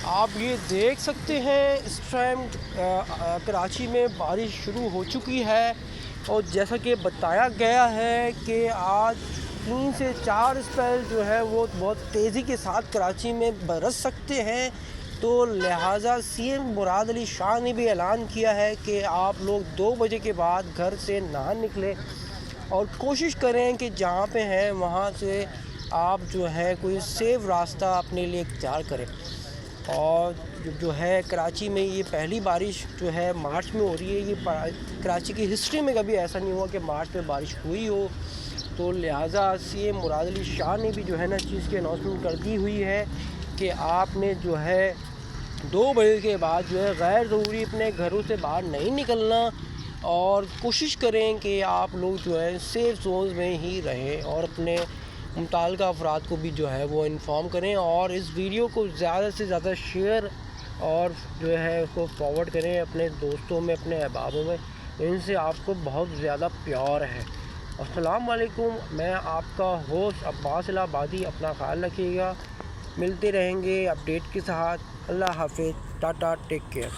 آپ یہ دیکھ سکتے ہیں اس ٹائم کراچی میں بارش شروع ہو چکی ہے، اور جیسا کہ بتایا گیا ہے کہ آج 3 سے 4 اسپیل جو ہے وہ بہت تیزی کے ساتھ کراچی میں برس سکتے ہیں۔ تو لہٰذا سی ایم مراد علی شاہ نے بھی اعلان کیا ہے کہ آپ لوگ 2 بجے کے بعد گھر سے نہ نکلیں، اور کوشش کریں کہ جہاں پہ ہیں وہاں سے آپ جو ہے کوئی سیف راستہ اپنے لیے اختیار کریں۔ اور جو ہے کراچی میں یہ پہلی بارش جو ہے مارچ میں ہو رہی ہے، یہ کراچی کی ہسٹری میں کبھی ایسا نہیں ہوا کہ مارچ میں بارش ہوئی ہو۔ تو لہٰذا سی ایم مراد علی شاہ نے بھی جو ہے نا چیز کی اناؤنسمنٹ کر دی ہوئی ہے کہ آپ نے جو ہے 2 بجے کے بعد جو ہے غیر ضروری اپنے گھروں سے باہر نہیں نکلنا، اور کوشش کریں کہ آپ لوگ جو ہے سیف زونز میں ہی رہیں، اور اپنے متعلقہ افراد کو بھی جو ہے وہ انفارم کریں، اور اس ویڈیو کو زیادہ سے زیادہ شیئر اور جو ہے اس کو فارورڈ کریں اپنے دوستوں میں، اپنے احبابوں میں، ان سے آپ کو بہت زیادہ پیار ہے۔ السلام علیکم، میں آپ کا ہوسٹ عباس الہ آبادی، اپنا خیال رکھیے گا، ملتے رہیں گے اپڈیٹ کے ساتھ۔ اللہ حافظ، ٹاٹا، ٹیک کیئر۔